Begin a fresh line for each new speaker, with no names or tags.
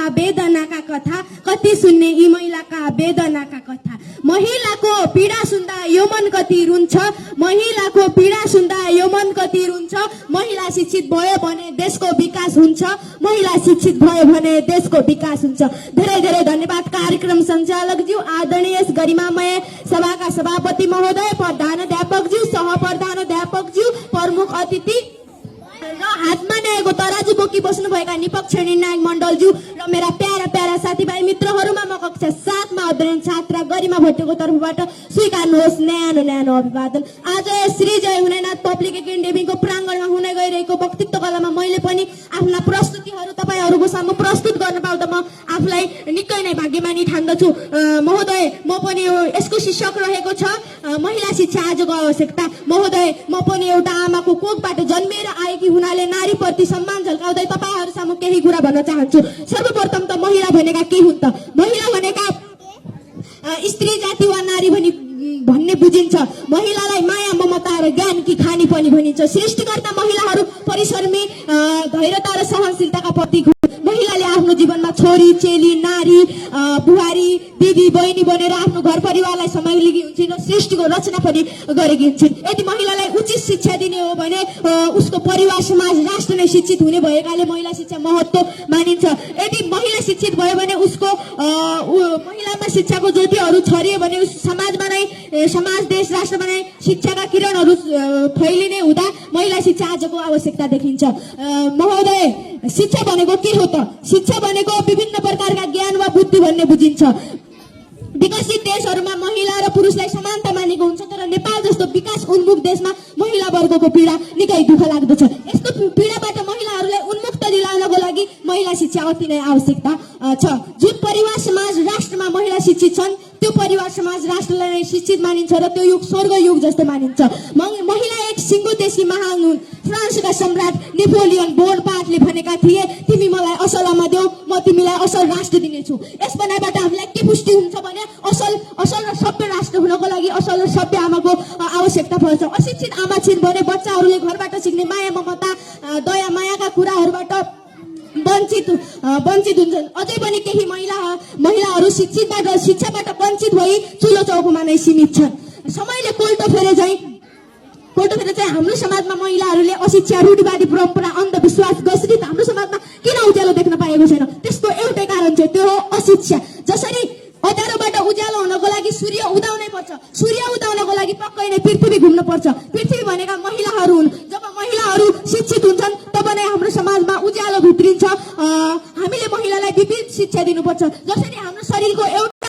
वेदनाका कथा, कति सुन्ने यी महिलाका वेदनाका कथा। महिलाको पीडा सुन्दा यो मन कति रुन्छ, महिलाको पीडा सुन्दा यो मन कति रुन्छ। महिला शिक्षित भयो भने देशको विकास हुन्छ, महिला शिक्षित भयो भने देशको विकास हुन्छ। धेरै धेरै धन्यवाद कार्यक्रम सञ्चालकज्यू, आदरणीय गरिमामय सभाका सभापति महोदय, प्रधानाध्यापकज्यू, सहप्रधानाध्यापकज्यू, प्रमुख अतिथि र हातमा न्यायको तराजु बोकी बस्नुभएका निपक्ष निर्णायक मण्डलज्यू र मेरा प्यारा प्यारा साथीभाइ मित्रहरूमा म कक्षा 7 मा अध्ययन छात्रा गरिमा भट्टको तर्फबाट स्वीकार्नुहोस् न्यानो न्यानो अभिवादन। आज श्री जय हुनेनाथ पब्लिक एकाडेमीको प्राङ्गणमा हुने गइरहेको वक्तृत्व कलामा मैले पनि आफ्ना प्रस्तुतिहरू तपाईहरूको सामु प्रस्तुत गर्न पाउँदा म आफूलाई निकै नै भाग्यमानी ठान्दछु। महोदय, म पनि यसको शीर्षक रहेको छ महिला शिक्षा आजको आवश्यकता। महोदय, म पनि एउटा आमाको कोखबाट जन्मेर आएकी हुनाले नारीप्रति सम्मान झल्काउँदै तपाईहरु सामु केही कुरा भन्न चाहन्छु। सर्वप्रथम त महिला भनेका के हुन् त? महिला भनेका स्त्री जाति वा नारी भन्ने बुझिन्छ। महिलालाई माया ममता र ज्ञानकी खानी पनि भनिन्छ। सृष्टिकर्ता महिलाहरू परिश्रमी, धैर्यता र सहनशीलताका प्रतीक हुन्। महिलाले आफ्नो जीवनमा छोरी, चेली, नारी, बुहारी, दिदी, बहिनी बनेर आफ्नो घर परिवारलाई सम्हालेकी हुन्छन् र सृष्टिको रचना पनि गरेकी हुन्छन्। यदि महिलालाई उचित शिक्षा दिने हो भने उसको परिवार, समाज, राष्ट्र नै शिक्षित हुने भएकाले महिला शिक्षा महत्त्व मानिन्छ। यदि महिला शिक्षित भयो भने उसको महिलामा शिक्षाको ज्योतिहरू छरियो भने उस समाजमा नै, समाज, देश, राष्ट्रमा नै शिक्षाका किरणहरू फैलिने हुँदा महिला शिक्षा आजको आवश्यकता देखिन्छ। महोदय, शिक्षा भनेको के हो त? शिक्षा भनेको विभिन्न प्रकारका ज्ञान वा बुद्धि भन्ने बुझिन्छ। विकसित देशहरूमा महिला र पुरुषलाई समानता मानेको हुन्छ, तर नेपाल जस्तो विकास उन्मुख देशमा महिला वर्गको पीडा निकै दुःख लाग्दछ। यस्तो पीडाबाट महिलाहरूलाई उन्मुक्त दिलाउनको लागि महिला शिक्षा अति नै आवश्यकता छ। जुन परिवार, समाज, राष्ट्रमा महिला शिक्षित छन् त्यो परिवार, समाज, राष्ट्रलाई नै शिक्षित मानिन्छ र त्यो युग स्वर्ग युग जस्तो मानिन्छ। महिला एक सिङ्गो देशकी महान हुन्। फ्रान्सका सम्राट नेपोलियन बोनापार्टले भनेका थिए, तिमी मलाई असल आमा देऊ, म तिमीलाई असल राष्ट्र दिनेछु। यस बनाइबाट हामीलाई के पुष्टि हुन्छ भने असल र सभ्य राष्ट्र हुनको लागि असल र सभ्य आमाको आवश्यकता पर्छ। अशिक्षित आमा छिन् भने बच्चाहरूले घरबाट सिक्ने माया ममता, दया मायाका कुराहरूबाट वञ्चित हुन्छन्। अझै पनि केही महिलाहरू शिक्षाबाट वञ्चित भई चुलो चौकोमा नै सीमित छन्। समयले कोल्टो फेरे चाहिँ हाम्रो समाजमा महिलाहरूले अशिक्षा, रूढिवादी परम्परा, अन्धविश्वास गस्रित हाम्रो समाजमा किन उज्यालो देख्न पाएको छैन? त्यसको एउटै कारण छ, त्यो हो अशिक्षा। जसरी अँध्यारोबाट उज्यालो हुनको लागि सूर्य उदाउनै पर्छ, सूर्य उदाउनको लागि पक्कै नै पृथ्वी घुम्नु पर्छ। पृथ्वी भनेका महिलाहरू हुन्। जब महिलाहरू शिक्षित हुन्छन् तब नै हाम्रो समाजमा उज्यालो भित्रिन्छ। हामीले महिलालाई विविध शिक्षा दिनुपर्छ। जसरी हाम्रो शरीरको